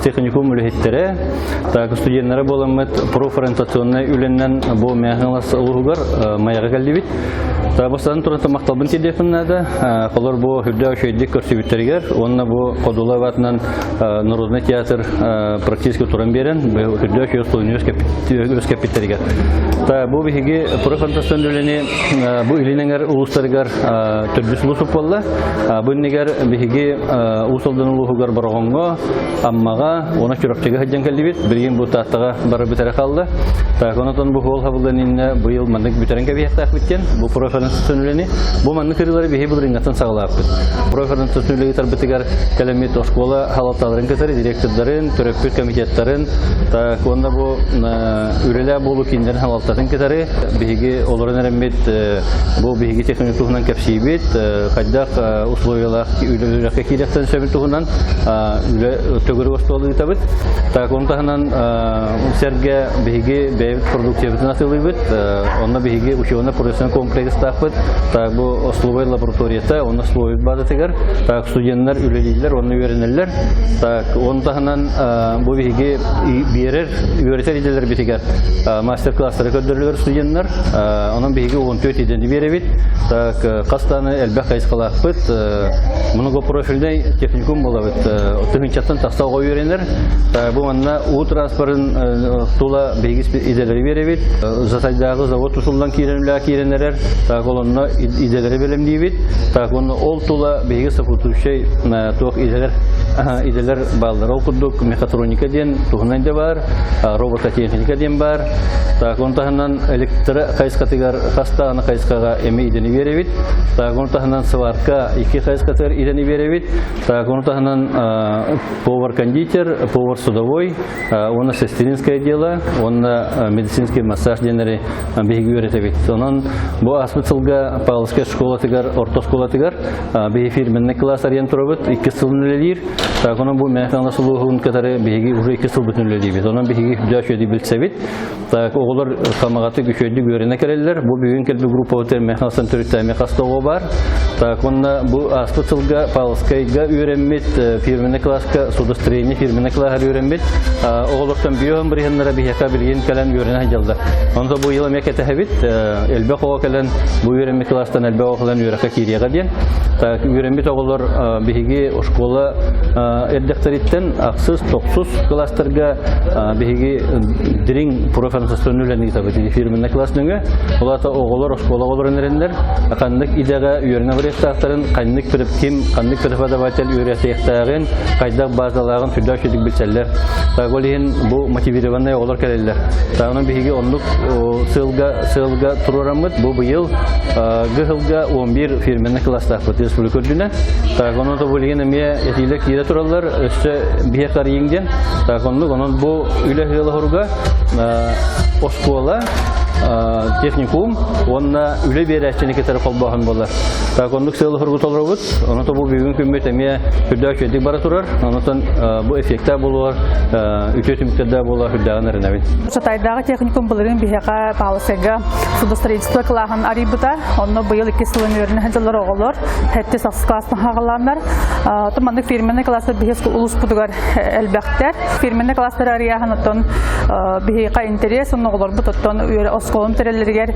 техникум үлехеттере, так студентлары боламыт профориентационный үленнен бу мәгълүмат улугар маяга калдыбит. Табыстан турында макталбын телефоннада, колор бу хүрдә шөйдик көрсөбүттергер, онна бу Кодулаватнан Народный театр практически туран берен, хүрдә шөй өз капиталгер. Та бу биге профориентационный үлене бу иленгәр улустаргар төрдүс улусуп болла. Бу нигәр биге усалдан улугар барганга, аммага оны чурактыга хаҗан калдыбит, бирген бу таттага барып битәре калды. Та конотон бу хол хабылдан быел мандык битерен кебияктак биткән. Бу профориентационный бу манны кырылары бихи булрингатын саглап. Профориентационный тарбитигар калемет школа халаттарын кетер, директорларын, төрөппүт комитеттарын, та конда бу үрелә булу киндер халаттарын кетер, бихиге оларын эремет бу бихиге техник тугунан кепсибет, кадак условиялар үйлөргә кирәктән сөбит тугунан төгөрү остолы табыт. Та контаһнан серге бихиге бәйт продуктивитет насылыбыт, онда бихиге учебный профессиональ комплекс тапыт. Так бу условия лабораторията, онда условия база тегер. Так студентлар үлелилер, онда өйрәнәләр. Так онтаһнан бу бихиге берер өйрәтәләр битегер. Мастер-класслар көндерелер студентлар. Онан бихиге 14 идән беребит. Так кастаны әлбәт кайсылапыт. Много профильдәй техникум булабыт. Техникчаттан тастауга өйрәнер. Бу манна у транспортын тула бигис иделери беребит. Затайдагы завод усулдан киренелер. Так олонна иделери белемдибит. Так оны ол тула бигис футушей ток иделер балдар. Окудук мехатроника ден тугнанда бар, робототехника ден бар. Так онтаһнан электр кайскатыгар хастаны кайскага эми идени беребит. Так онтаһнан сварка ике кайскатыр идени беребит. Так онтаһнан повар кондитер, повар судовой, оны сестринское дело, оны медицинский массаж денери биги өретебит. Сонан бу аспиталга Павловская школа тигар, орто школа тигар, биги фирменный класстар ен турабыт, 2 сылнылелир. Так оны бу мәхкана сулугун катары биги уже 2 сыл бүтүнлелибит. Онан биги дөшөди билсебит. Так оголор камагаты күчөйдү көрөнө керелер. Бу бүгүн келби группа өтөр мәхканасан төрүттәме кастоо бар. Так онда бу аспиталга Павловскайга өйрөнмөт, фирменный класска судостроение фирменный класс өйрөнмөт. Оголордан биём биреннәре бияка билген калан өйрөнө җалда. Онда бу ел мәкәтә хәбит, элбә кого калан бу өйрөнмө класстан элбә калан өйрәкә кириягә дигән. Так өйрөнмөт оголор биге школа эддәктәриттен аксыз, токсыз класстарга биге дирин профессионалларны табыт фирменный классныгы. Улата оголор школа олорыннар, кандык идәгә өйрәнә берәктәктәрен, кандык ким, кандык преподаватель өйрәтәктәген, кайда базалагын түдәшедик билсәләр. Так олин бу мотивированный олар келәләр. Тагын биге онлык сылга турурамыт бу быел гылга 11 фирменный класста республика көдүнә. Так оны да булган эме этилек кире туралар, өстә бия карыйган. Так онлык бу үләгеле хорга школа техникум, онна үле берәчене кетер калбаган булар. Так онлык сылы хоргы толробут, оны да бу бүгүн көмөтеме күдәшедик бара турар. Онтан бу эффектта булар, үтөтүмтәдә булар хүдәгән рәнәбит. Шатайдагы техникум булырын бияка Павловскайга судостроительство кылаган арибыта, онны быел 2 сылын өрүнө хәҗәләр оголор, хәтта 8 классны хагаланнар. Томандык фирменный класста бихес улус будугар әлбәттә. Фирменный класстар арияхан оттон бияка интерес, онны оголор бутоттон осколым терелләргә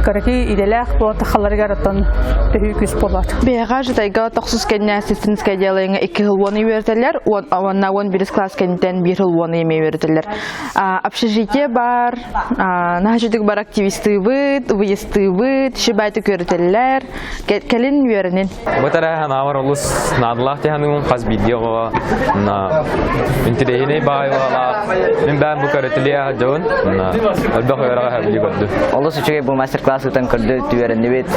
караки иделәк бу тахалларга оттон төһү болар. Бияка Шатайга токсус кенне ассистентская делаеңа 2 ел вон үертәләр, онна 11 класс кеннен 1 ел вон үертәләр. Общежитие бар, нахҗидик бар активисты выезды бит, шибайты көрәтәләр, келин үеренен. Бу тараһан авар улус надлах тәһәнүн хас видеога на интернетне байвала. Мен бән бу көрәтәләр җон, на албагыра хәбли гәдде. Олус үчүгә бу мастер-класс үтән көрдө үеренде бит.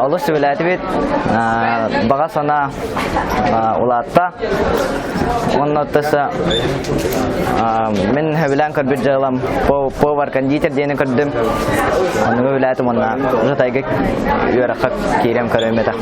Олус виләте бит. Бага сана улатта. Оннотса мен хәбилән көрбит җалам. Повар кондитер дене көрдем. Аны виләте монна. Шатайга үерәккә кирем көрәмәтә.